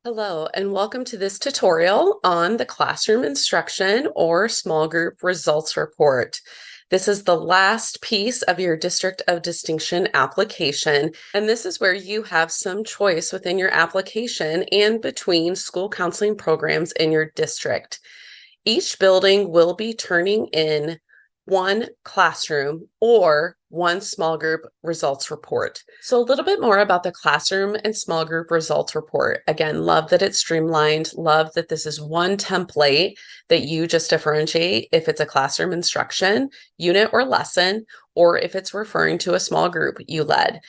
Hello, and welcome to this tutorial on the classroom instruction or small group results report. This is the last piece of your District of Distinction application, and this is where you have some choice within your application and between school counseling programs in your district. Each building will be turning in one classroom or one small group results report. So a little bit more about the classroom and small group results report. Again, love that it's streamlined, love that this is one template that you just differentiate if it's a classroom instruction, unit or lesson, or if it's referring to a small group you led.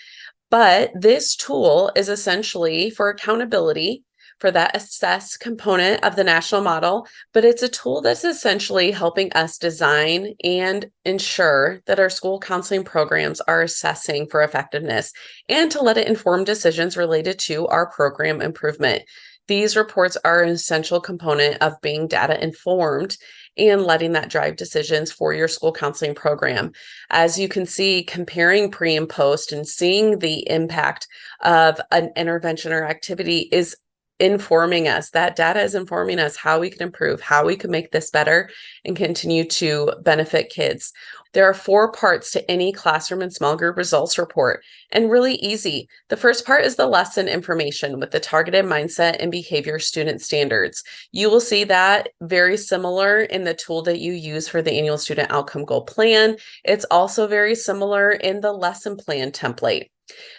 But this tool is essentially for accountability for that assess component of the national model, but it's a tool that's essentially helping us design and ensure that our school counseling programs are assessing for effectiveness and to let it inform decisions related to our program improvement. These reports are an essential component of being data informed and letting that drive decisions for your school counseling program. As you can see, comparing pre and post and seeing the impact of an intervention or activity is informing us. That data is informing us how we can improve, how we can make this better and continue to benefit kids. There are 4 parts to any classroom and small group results report, and really easy. The first part is the lesson information with the targeted mindset and behavior student standards. You will see that very similar in the tool that you use for the annual student outcome goal plan. It's also very similar in the lesson plan template.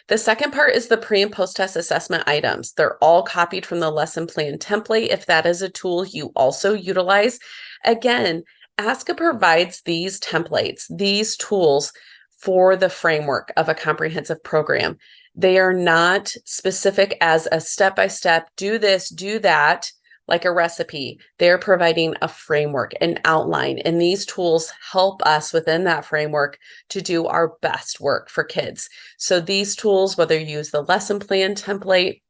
The second part is the pre and post test assessment items. They're all copied from the lesson plan template if that is a tool you also utilize. Again, ISCA provides these templates, these tools for the framework of a comprehensive program. They are not specific as a step-by-step, do this, do that, like a recipe. They're providing a framework, an outline, and these tools help us within that framework to do our best work for kids. So these tools, whether you use the lesson plan template,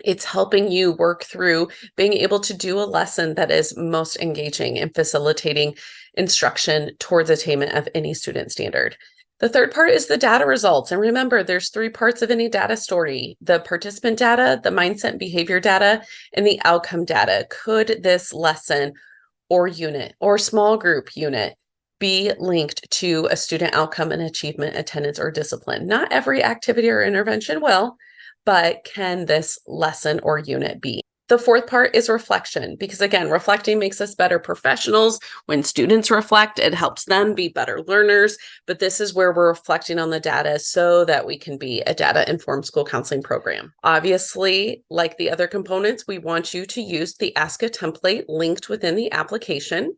it's helping you work through being able to do a lesson that is most engaging and facilitating instruction towards attainment of any student standard. The third part is the data results. And remember, there's 3 parts of any data story: the participant data, the mindset and behavior data, and the outcome data. Could this lesson or unit or small group unit be linked to a student outcome and achievement, attendance, or discipline? Not every activity or intervention will, but can this lesson or unit be? The fourth part is reflection, because again, reflecting makes us better professionals. When students reflect, it helps them be better learners. But this is where we're reflecting on the data so that we can be a data-informed school counseling program. Obviously, like the other components, we want you to use the ISCA template linked within the application.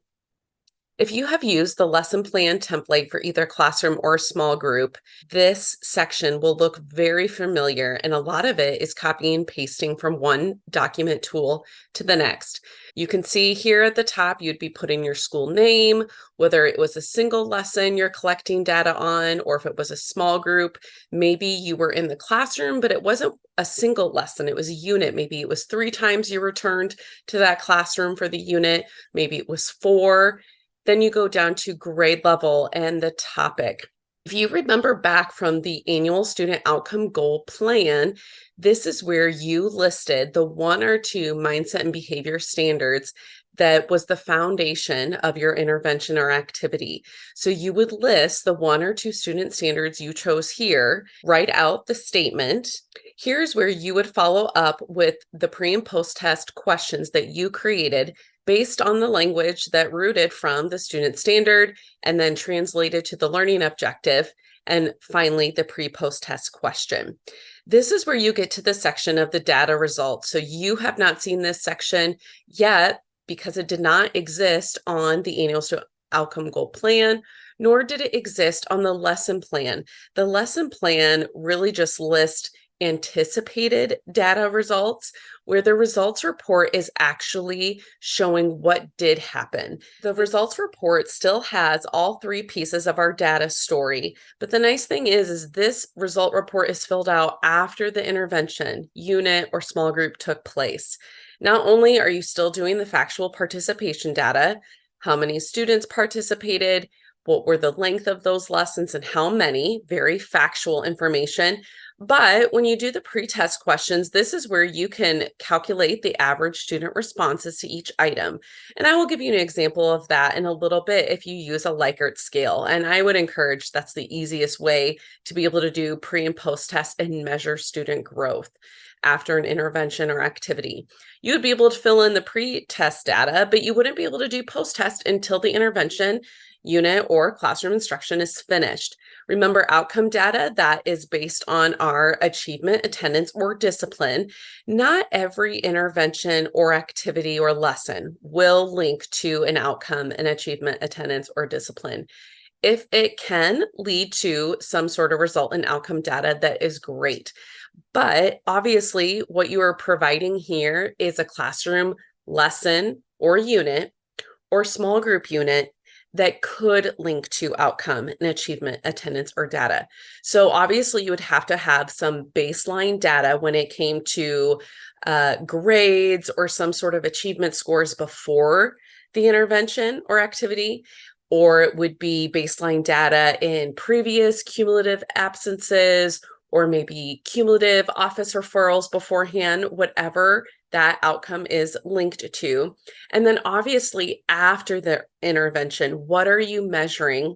If you have used the lesson plan template for either classroom or small group, this section will look very familiar, and a lot of it is copying and pasting from one document tool to the next. You can see here at the top, you'd be putting your school name, whether it was a single lesson you're collecting data on, or if it was a small group. Maybe you were in the classroom, but it wasn't a single lesson, it was a unit. Maybe it was 3 times you returned to that classroom for the unit. Maybe it was 4. Then you go down to grade level and the topic. If you remember back from the annual student outcome goal plan, this is where you listed the 1 or 2 mindset and behavior standards that was the foundation of your intervention or activity. So you would list the 1 or 2 student standards you chose here, write out the statement. Here's where you would follow up with the pre and post test questions that you created based on the language that rooted from the student standard and then translated to the learning objective, and finally the pre-post test question. This is where you get to the section of the data results. So you have not seen this section yet because it did not exist on the annual outcome goal plan, nor did it exist on the lesson plan. The lesson plan really just lists anticipated data results, where the results report is actually showing what did happen. The results report still has all 3 pieces of our data story, but the nice thing is this result report is filled out after the intervention, unit, or small group took place. Not only are you still doing the factual participation data, how many students participated, what were the length of those lessons and how many, very factual information, But when you do the pre-test questions, this is where you can calculate the average student responses to each item. And I will give you an example of that in a little bit if you use a Likert scale. And I would encourage that's the easiest way to be able to do pre and post test and measure student growth after an intervention or activity. You would be able to fill in the pre-test data, but you wouldn't be able to do post-test until the intervention unit or classroom instruction is finished. Remember, outcome data that is based on our achievement, attendance, or discipline. Not every intervention or activity or lesson will link to an outcome, an achievement, attendance, or discipline. If it can lead to some sort of result in outcome data, that is great. But obviously, what you are providing here is a classroom lesson or unit or small group unit that could link to outcome and achievement, attendance, or data. So obviously you would have to have some baseline data when it came to grades or some sort of achievement scores before the intervention or activity, or it would be baseline data in previous cumulative absences, or maybe cumulative office referrals beforehand, whatever that outcome is linked to. And then obviously after the intervention, what are you measuring?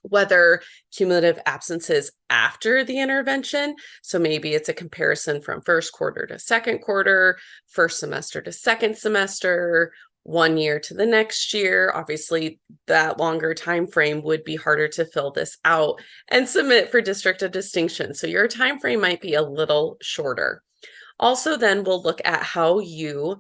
Whether cumulative absences after the intervention. So maybe it's a comparison from first quarter to second quarter, first semester to second semester, 1 year to the next year. Obviously, that longer time frame would be harder to fill this out and submit for District of Distinction. So your time frame might be a little shorter. Also, then we'll look at how you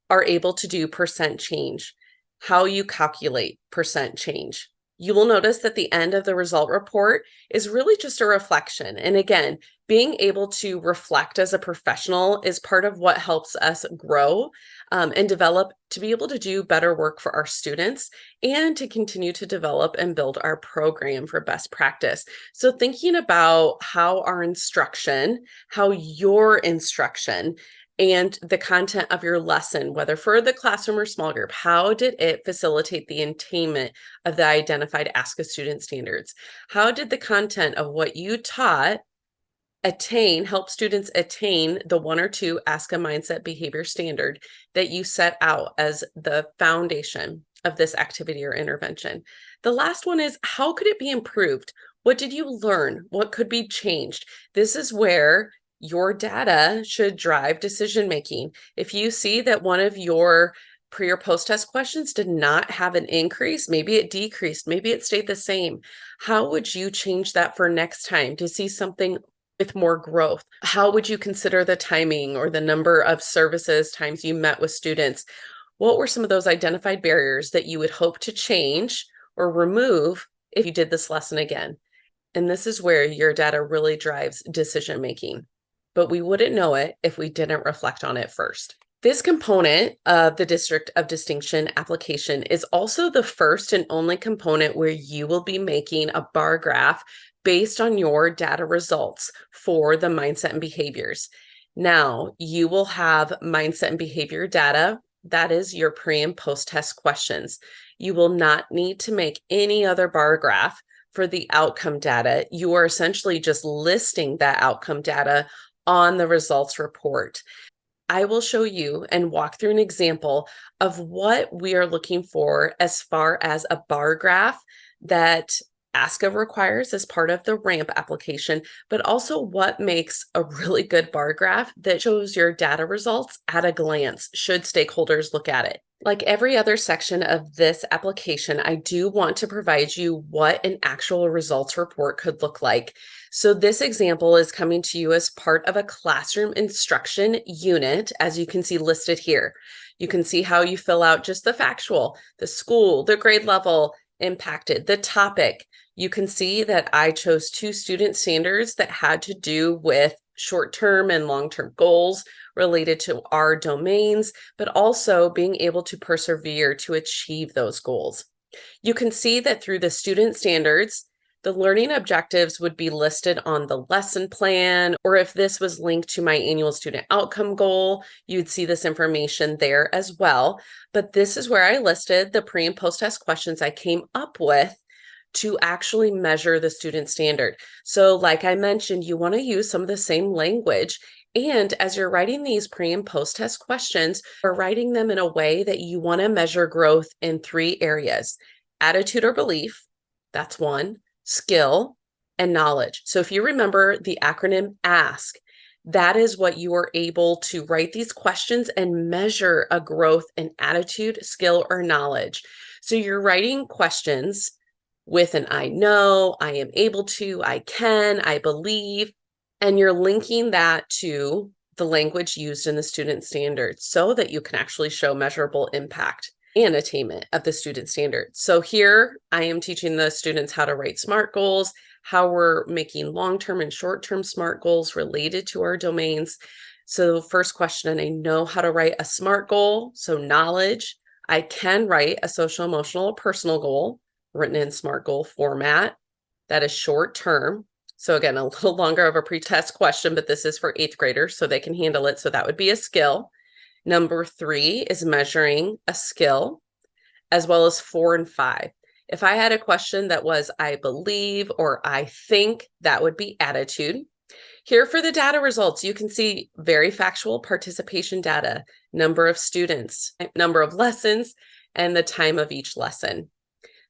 are able to do percent change, how you calculate percent change. You will notice that the end of the result report is really just a reflection. And again, being able to reflect as a professional is part of what helps us grow and develop to be able to do better work for our students and to continue to develop and build our program for best practice. So thinking about how our instruction, how your instruction and the content of your lesson, whether for the classroom or small group, how did it facilitate the attainment of the identified ISCA student standards? How did the content of what you taught help students attain the 1 or 2 ISCA mindset behavior standard that you set out as the foundation of this activity or intervention? The last one is, how could it be improved? What did you learn? What could be changed? This is where your data should drive decision making. If you see that one of your pre or post test questions did not have an increase, maybe it decreased, maybe it stayed the same, how would you change that for next time to see something with more growth? How would you consider the timing or the number of services times you met with students? What were some of those identified barriers that you would hope to change or remove if you did this lesson again? And this is where your data really drives decision making. But we wouldn't know it if we didn't reflect on it first. This component of the District of Distinction application is also the first and only component where you will be making a bar graph based on your data results for the mindset and behaviors. Now, you will have mindset and behavior data. That is your pre and post test questions. You will not need to make any other bar graph for the outcome data. You are essentially just listing that outcome data on the results report. I will show you and walk through an example of what we are looking for as far as a bar graph that ISCA requires as part of the RAMP application, but also what makes a really good bar graph that shows your data results at a glance, should stakeholders look at it. Like every other section of this application, I do want to provide you what an actual results report could look like. So this example is coming to you as part of a classroom instruction unit, as you can see listed here. You can see how you fill out just the factual, the school, the grade level impacted, the topic. You can see that I chose 2 student standards that had to do with short-term and long-term goals related to our domains, but also being able to persevere to achieve those goals. You can see that through the student standards, the learning objectives would be listed on the lesson plan, or if this was linked to my annual student outcome goal, you'd see this information there as well. But this is where I listed the pre and post test questions I came up with to actually measure the student standard. So like I mentioned, you want to use some of the same language. And as you're writing these pre and post test questions, you're writing them in a way that you want to measure growth in 3 areas: attitude or belief, that's one, skill, and knowledge. So if you remember the acronym ASK, that is what you are able to write these questions and measure a growth in attitude, skill, or knowledge. So you're writing questions with an I know, I am able to, I can, I believe, and you're linking that to the language used in the student standards so that you can actually show measurable impact and attainment of the student standards. So here I am teaching the students how to write SMART goals, how we're making long-term and short-term SMART goals related to our domains. So first question, I know how to write a SMART goal, so knowledge. I can write a social, emotional, or personal goal written in SMART goal format. That is short term. So again, a little longer of a pre-test question, but this is for 8th graders, so they can handle it. So that would be a skill. Number 3 is measuring a skill, as well as 4 and 5. If I had a question that was I believe or I think, that would be attitude. Here for the data results, you can see very factual participation data, number of students, number of lessons, and the time of each lesson.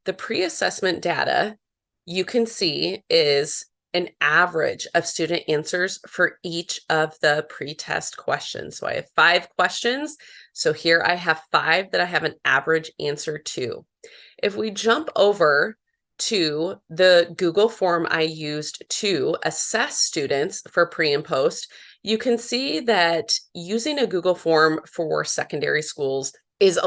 The pre-assessment data you can see is an average of student answers for each of the pre-test questions. So I have 5 questions. So here I have 5 that I have an average answer to. If we jump over to the Google form I used to assess students for pre and post, you can see that using a Google form for secondary schools is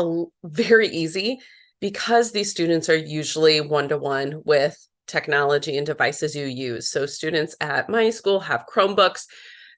very easy because these students are usually one-to-one with technology and devices you use. So students at my school have Chromebooks.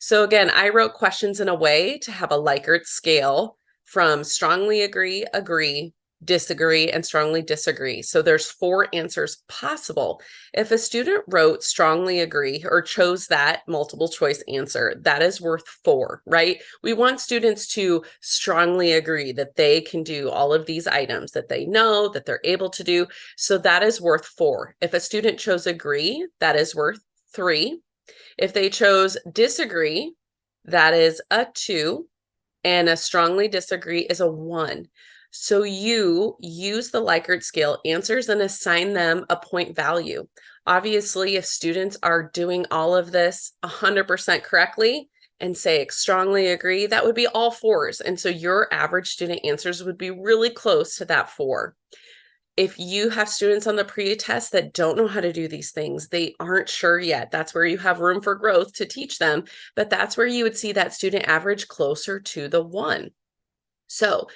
So again, I wrote questions in a way to have a Likert scale from strongly agree, agree, disagree, and strongly disagree. So there's 4 answers possible. If a student wrote strongly agree or chose that multiple choice answer, that is worth 4, right? We want students to strongly agree that they can do all of these items, that they know, that they're able to do. So that is worth 4. If a student chose agree, that is worth 3. If they chose disagree, that is a 2. And a strongly disagree is a 1. So you use the Likert scale answers and assign them a point value. Obviously, if students are doing all of this 100% correctly and say strongly agree, that would be all 4s. And so your average student answers would be really close to that 4. If you have students on the pre-test that don't know how to do these things, they aren't sure yet, that's where you have room for growth to teach them. But that's where you would see that student average closer to the 1. So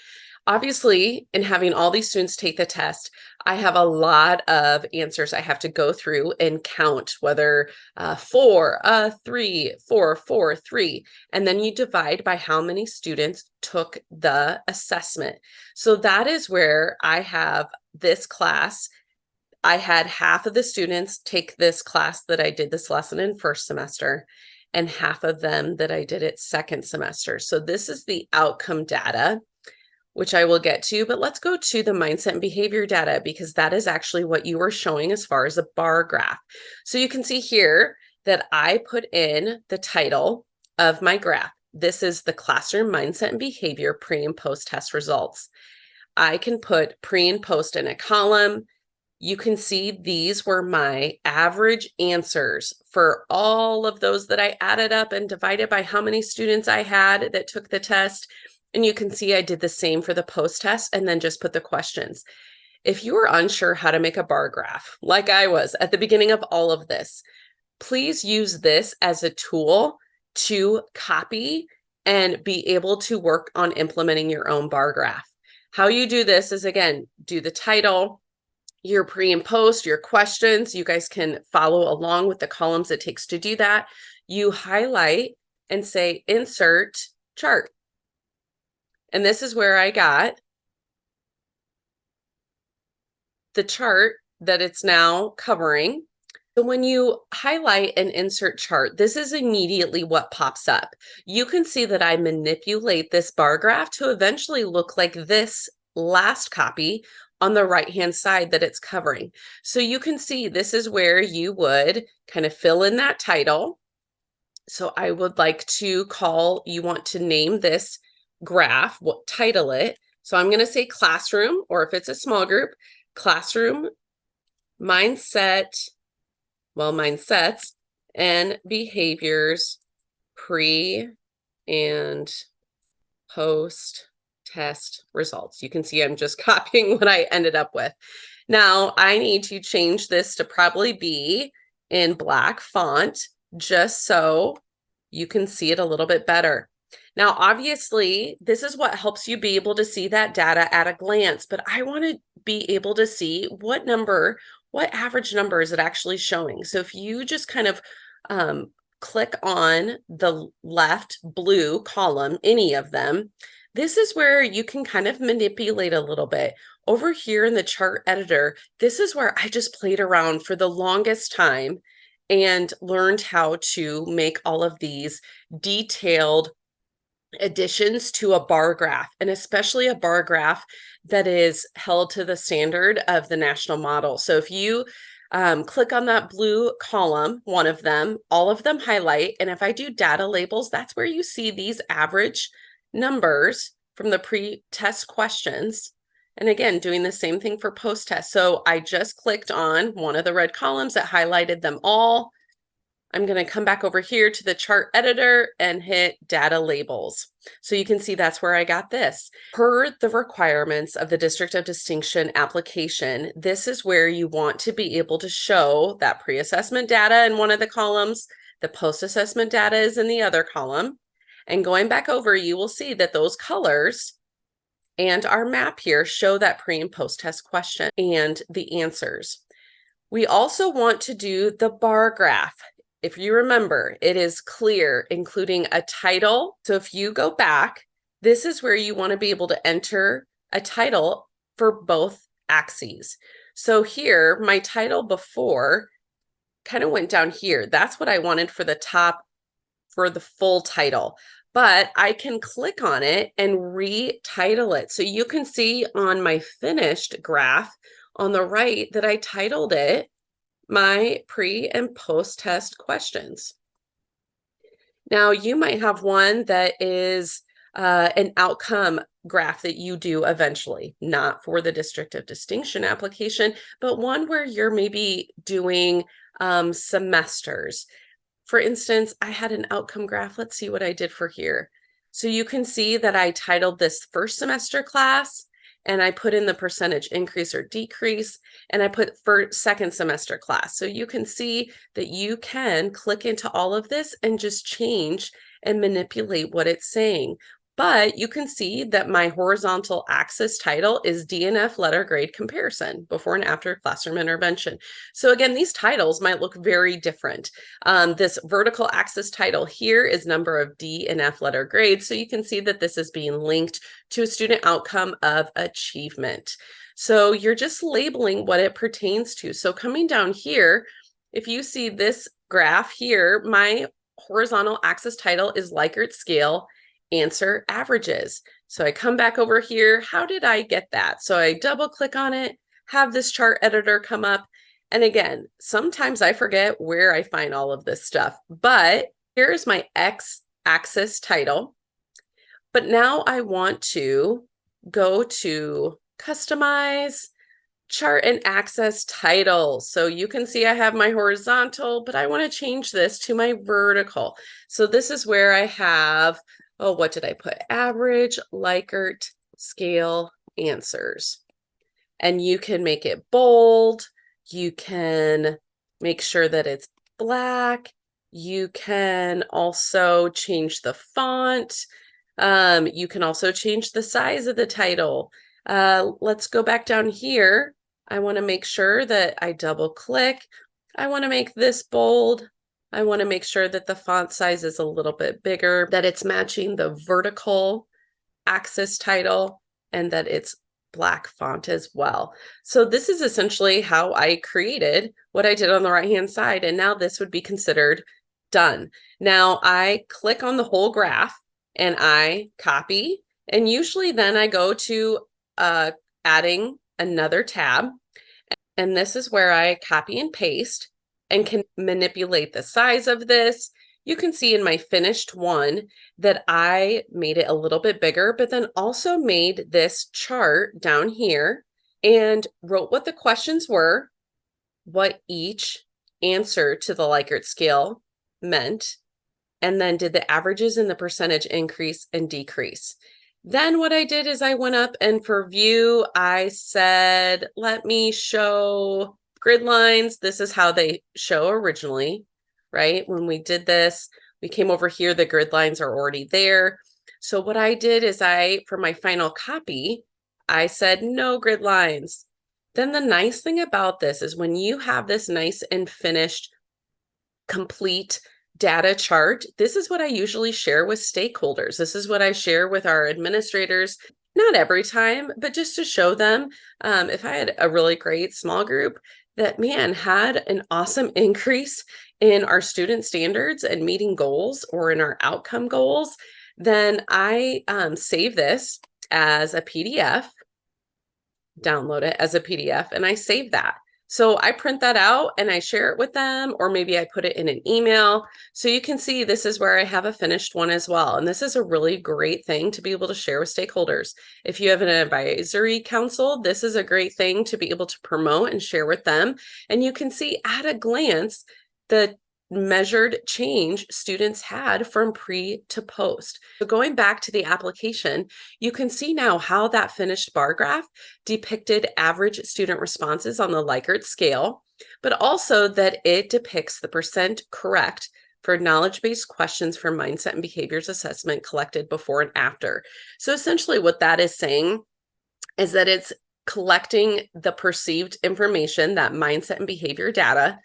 obviously, in having all these students take the test, I have a lot of answers I have to go through and count, whether 4, 3, 4, 4, 3, and then you divide by how many students took the assessment. So that is where I have this class. I had half of the students take this class that I did this lesson in first semester, and half of them that I did it second semester. So this is the outcome data, which I will get to, but let's go to the mindset and behavior data because that is actually what you were showing as far as a bar graph. So you can see here that I put in the title of my graph. This is the classroom mindset and behavior pre and post test results. I can put pre and post in a column. You can see these were my average answers for all of those that I added up and divided by how many students I had that took the test. And you can see I did the same for the post test and then just put the questions. If you are unsure how to make a bar graph, like I was at the beginning of all of this, please use this as a tool to copy and be able to work on implementing your own bar graph. How you do this is, again, do the title, your pre and post, your questions. You guys can follow along with the columns it takes to do that. You highlight and say, insert chart. And this is where I got the chart that it's now covering. So when you highlight and insert chart, this is immediately what pops up. You can see that I manipulate this bar graph to eventually look like this last copy on the right-hand side that it's covering. So you can see this is where you would kind of fill in that title. So I would like to you want to name this graph, title it. So I'm going to say classroom, or if it's a small group, classroom mindsets and behaviors pre and post test results. You can see I'm just copying what I ended up with. Now I need to change this to probably be in black font, just so you can see it a little bit better. Now, obviously, this is what helps you be able to see that data at a glance, but I want to be able to see what average number is it actually showing. So if you just kind of click on the left blue column, any of them, this is where you can kind of manipulate a little bit. Over here in the chart editor, this is where I just played around for the longest time and learned how to make all of these detailed additions to a bar graph, and especially a bar graph that is held to the standard of the national model. So if you click on that blue column, one of them, all of them highlight. And if I do data labels, that's where you see these average numbers from the pre-test questions. And again, doing the same thing for post-test. So I just clicked on one of the red columns that highlighted them all. I'm going to come back over here to the chart editor and hit data labels. So you can see that's where I got this. Per the requirements of the District of Distinction application, this is where you want to be able to show that pre-assessment data in one of the columns, the post-assessment data is in the other column. And going back over, you will see that those colors and our map here show that pre and post-test question and the answers. We also want to do the bar graph. If you remember, it is clear, including a title. So if you go back, this is where you want to be able to enter a title for both axes. So here, my title before kind of went down here. That's what I wanted for the top, for the full title. But I can click on it and retitle it. So you can see on my finished graph on the right that I titled it my pre and post test questions. Now you might have one that is an outcome graph that you do eventually, not for the District of Distinction application, but one where you're maybe doing semesters. For instance, I had an outcome graph. Let's see what I did for here. So you can see that I titled this first semester class, and I put in the percentage increase or decrease, and I put for second semester class. So you can see that you can click into all of this and just change and manipulate what it's saying. But you can see that my horizontal axis title is DNF letter grade comparison, before and after classroom intervention. So again, these titles might look very different. This vertical axis title here is number of D and F letter grades. So you can see that this is being linked to a student outcome of achievement. So you're just labeling what it pertains to. So coming down here, if you see this graph here, my horizontal axis title is Likert scale answer averages. So I come back over here. How did I get that? So I double click on it, have this chart editor come up. And again, sometimes I forget where I find all of this stuff, but here's my X axis title. But now I want to go to customize chart and access titles. So you can see I have my horizontal, but I want to change this to my vertical. So this is where I have, oh, what did I put? Average Likert scale answers. And you can make it bold. You can make sure that it's black. You can also change the font. You can also change the size of the title. Let's go back down here. I want to make sure that I double click. I want to make this bold. I want to make sure that the font size is a little bit bigger, that it's matching the vertical axis title, and that it's black font as well. So this is essentially how I created what I did on the right-hand side. And now this would be considered done. Now I click on the whole graph and I copy, and usually then I go to adding another tab, and this is where I copy and paste and can manipulate the size of this. You can see in my finished one that I made it a little bit bigger, but then also made this chart down here and wrote what the questions were, what each answer to the Likert scale meant, and then did the averages and the percentage increase and decrease. Then what I did is I went up and for view, I said, let me show grid lines. This is how they show originally, right? When we did this, we came over here, the grid lines are already there. So what I did is for my final copy, I said, no grid lines. Then the nice thing about this is when you have this nice and finished, complete data chart, this is what I usually share with stakeholders. This is what I share with our administrators, not every time, but just to show them if I had a really great small group that, man, had an awesome increase in our student standards and meeting goals or in our outcome goals, then I save this as a PDF, download it as a PDF, and I save that. So I print that out and I share it with them, or maybe I put it in an email. So you can see this is where I have a finished one as well. And this is a really great thing to be able to share with stakeholders. If you have an advisory council, this is a great thing to be able to promote and share with them. And you can see at a glance the measured change students had from pre to post. So going back to the application, you can see now how that finished bar graph depicted average student responses on the Likert scale, but also that it depicts the percent correct for knowledge-based questions for mindset and behaviors assessment collected before and after. So essentially what that is saying is that it's collecting the perceived information, that mindset and behavior data,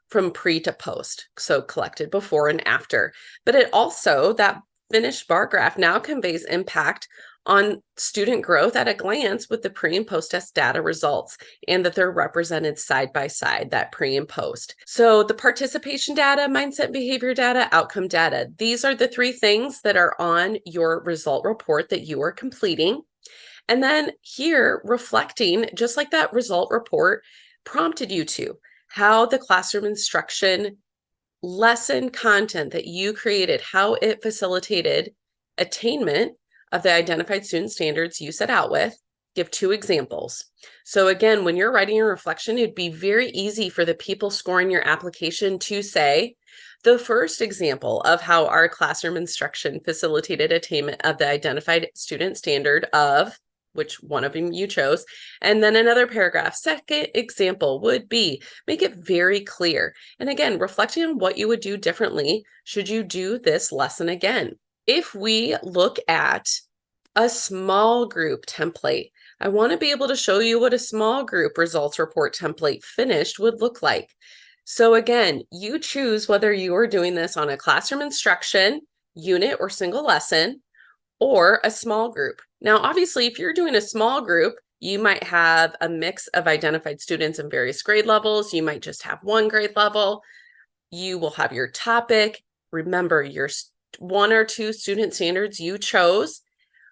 from pre to post, so collected before and after. But it also, that finished bar graph now conveys impact on student growth at a glance with the pre and post test data results, and that they're represented side by side, that pre and post. So the participation data, mindset behavior data, outcome data, these are the three things that are on your result report that you are completing. And then here, reflecting, just like that result report prompted you to, how the classroom instruction lesson content that you created, how it facilitated attainment of the identified student standards you set out with. Give 2 examples. So again, when you're writing your reflection, it'd be very easy for the people scoring your application to say, the first example of how our classroom instruction facilitated attainment of the identified student standard of which one of them you chose. And then another paragraph. Second example would be, make it very clear. And again, reflecting on what you would do differently should you do this lesson again. If we look at a small group template, I want to be able to show you what a small group results report template finished would look like. So again, you choose whether you are doing this on a classroom instruction, unit, or single lesson, or a small group. Now, obviously, if you're doing a small group, you might have a mix of identified students in various grade levels. You might just have one grade level. You will have your topic. Remember your 1 or 2 student standards you chose.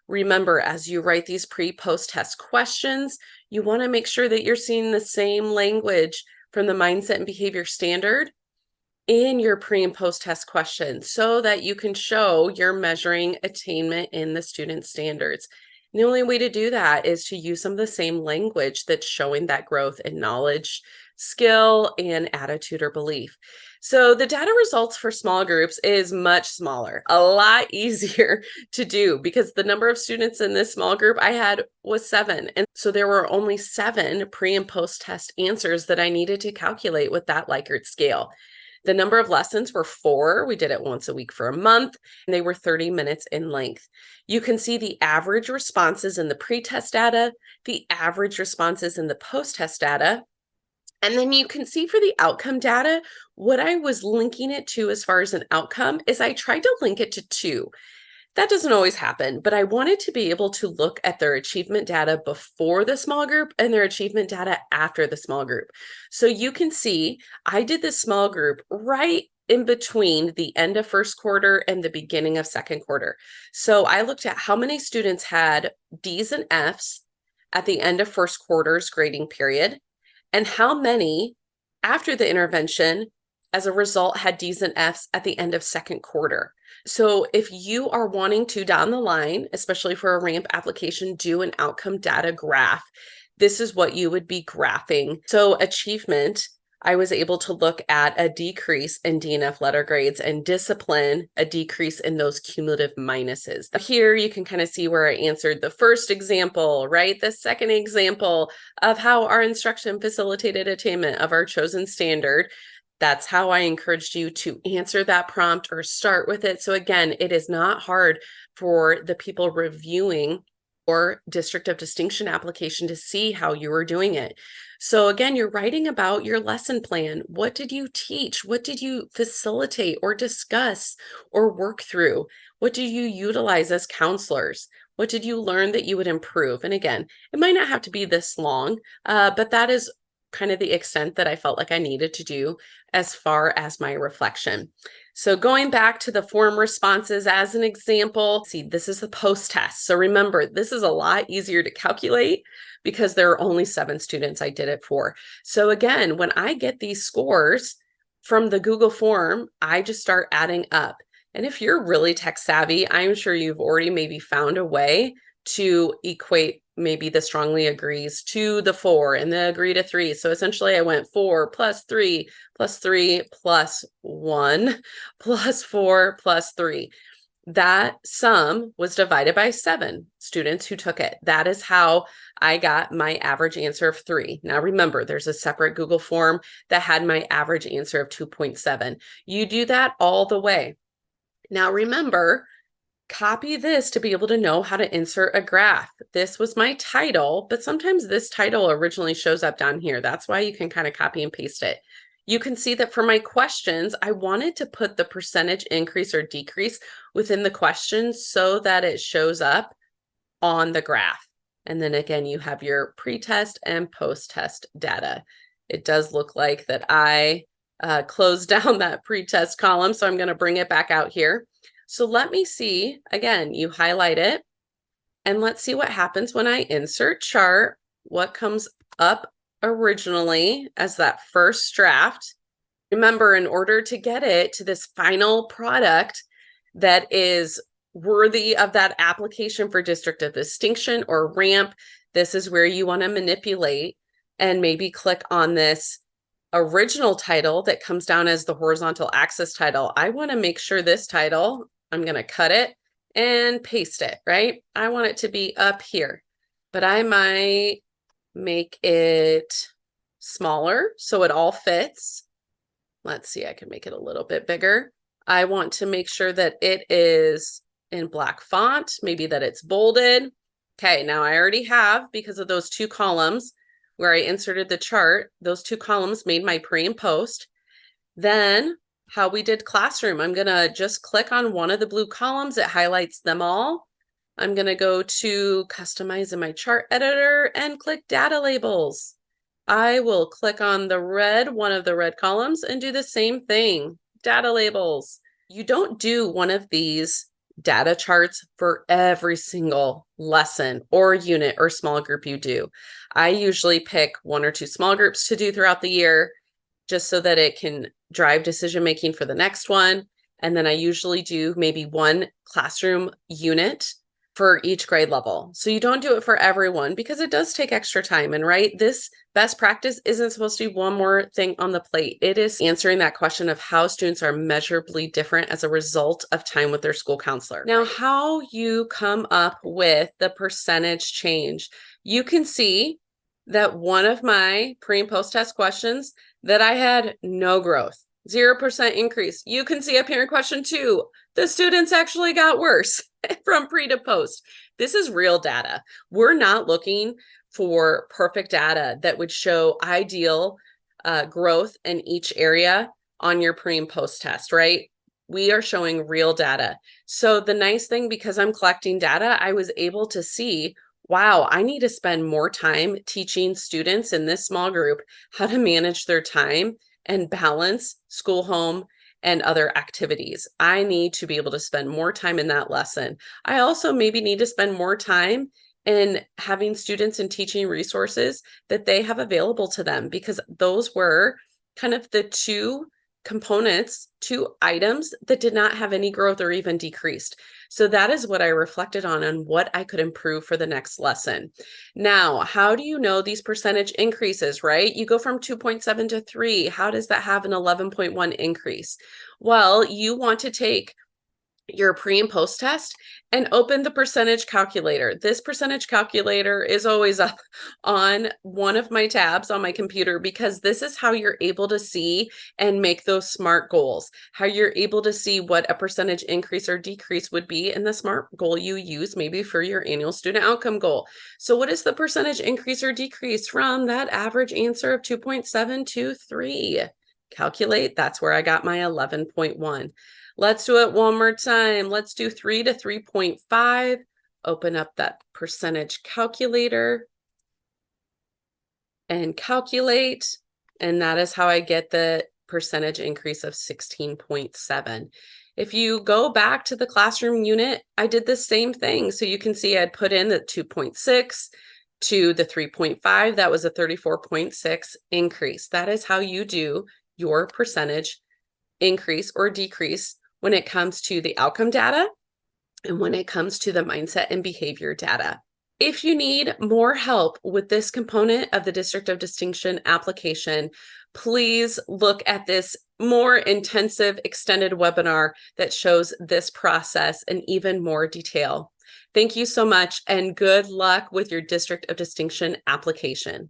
Remember, as you write these pre-post test questions, you want to make sure that you're seeing the same language from the mindset and behavior standard in your pre and post test questions so that you can show you're measuring attainment in the student standards. And the only way to do that is to use some of the same language that's showing that growth in knowledge, skill, and attitude or belief. So the data results for small groups is much smaller, a lot easier to do because the number of students in this small group I had was 7. And so there were only 7 pre and post test answers that I needed to calculate with that Likert scale. The number of lessons were 4. We did it once a week for a month, and they were 30 minutes in length. You can see the average responses in the pre-test data, the average responses in the post-test data, and then you can see for the outcome data, what I was linking it to as far as an outcome is I tried to link it to 2. That doesn't always happen, but I wanted to be able to look at their achievement data before the small group and their achievement data after the small group. So you can see I did the small group right in between the end of first quarter and the beginning of second quarter. So I looked at how many students had D's and F's at the end of first quarter's grading period, and how many after the intervention as a result had D's and F's at the end of second quarter. So if you are wanting to down the line, especially for a RAMP application, do an outcome data graph, this is what you would be graphing. So achievement, I was able to look at a decrease in D and F letter grades, and discipline, a decrease in those cumulative minuses. Here you can kind of see where I answered the first example, right? The second example of how our instruction facilitated attainment of our chosen standard. That's how I encouraged you to answer that prompt or start with it. So again, it is not hard for the people reviewing or District of Distinction application to see how you were doing it. So again, you're writing about your lesson plan. What did you teach? What did you facilitate or discuss or work through? What do you utilize as counselors? What did you learn that you would improve? And again, it might not have to be this long, but that is kind of the extent that I felt like I needed to do as far as my reflection. So going back to the form responses as an example, see, this is the post-test. So remember, this is a lot easier to calculate because there are only 7 students I did it for. So again, when I get these scores from the Google form, I just start adding up. And if you're really tech savvy, I'm sure you've already maybe found a way to equate maybe the strongly agrees to the 4 and the agree to 3. So essentially I went 4 plus 3 plus 3 plus 1 plus 4 plus 3. That sum was divided by 7 students who took it. That is how I got my average answer of 3. Now remember, there's a separate Google form that had my average answer of 2.7. You do that all the way. Now remember, copy this to be able to know how to insert a graph. This was my title, but sometimes this title originally shows up down here. That's why you can kind of copy and paste it. You can see that for my questions, I wanted to put the percentage increase or decrease within the questions so that it shows up on the graph. And then again, you have your pre-test and post-test data. It does look like that I closed down that pre-test column, so I'm going to bring it back out here. So let me see, again, you highlight it, and let's see what happens when I insert chart, what comes up originally as that first draft. Remember, in order to get it to this final product that is worthy of that application for District of Distinction or RAMP, this is where you want to manipulate and maybe click on this original title that comes down as the horizontal axis title. I want to make sure this title, I'm going to cut it and paste it, right? I want it to be up here, but I might make it smaller so it all fits. Let's see, I can make it a little bit bigger. I want to make sure that it is in black font, maybe that it's bolded. Okay, now I already have, because of those 2 columns where I inserted the chart, those 2 columns made my pre and post. Then how we did classroom, I'm gonna just click on one of the blue columns. It highlights them all. I'm gonna go to customize in my chart editor and click data labels. I will click on the red, one of the red columns, and do the same thing, data labels. You don't do one of these data charts for every single lesson or unit or small group you do. I usually pick 1 or 2 small groups to do throughout the year, just so that it can drive decision making for the next one. And then I usually do maybe 1 classroom unit for each grade level. So you don't do it for everyone because it does take extra time. And right, this best practice isn't supposed to be one more thing on the plate. It is answering that question of how students are measurably different as a result of time with their school counselor. Now, how you come up with the percentage change, you can see that one of my pre and post test questions that I had no growth, 0% increase. You can see up here in question 2, the students actually got worse from pre to post. This is real data. We're not looking for perfect data that would show ideal growth in each area on your pre and post test, right? We are showing real data. So the nice thing, because I'm collecting data, I was able to see, wow, I need to spend more time teaching students in this small group how to manage their time and balance school, home, and other activities. I need to be able to spend more time in that lesson. I also maybe need to spend more time and having students and teaching resources that they have available to them, because those were kind of the two components, two items that did not have any growth or even decreased. So that is what I reflected on what I could improve for the next lesson. Now, how do you know these percentage increases, right? You go from 2.7 to 3. How does that have an 11.1 increase? Well, you want to take your pre and post test and open the percentage calculator. This percentage calculator is always up on one of my tabs on my computer, because this is how you're able to see and make those SMART goals, how you're able to see what a percentage increase or decrease would be in the SMART goal you use maybe for your annual student outcome goal. So what is the percentage increase or decrease from that average answer of 2.723? Calculate, that's where I got my 11.1. Let's do it one more time. Let's do 3 to 3.5. Open up that percentage calculator and calculate. And that is how I get the percentage increase of 16.7. If you go back to the classroom unit, I did the same thing. So you can see I'd put in the 2.6 to the 3.5. That was a 34.6 increase. That is how you do your percentage increase or decrease when it comes to the outcome data and when it comes to the mindset and behavior data. If you need more help with this component of the District of Distinction application, please look at this more intensive extended webinar that shows this process in even more detail. Thank you so much, and good luck with your District of Distinction application.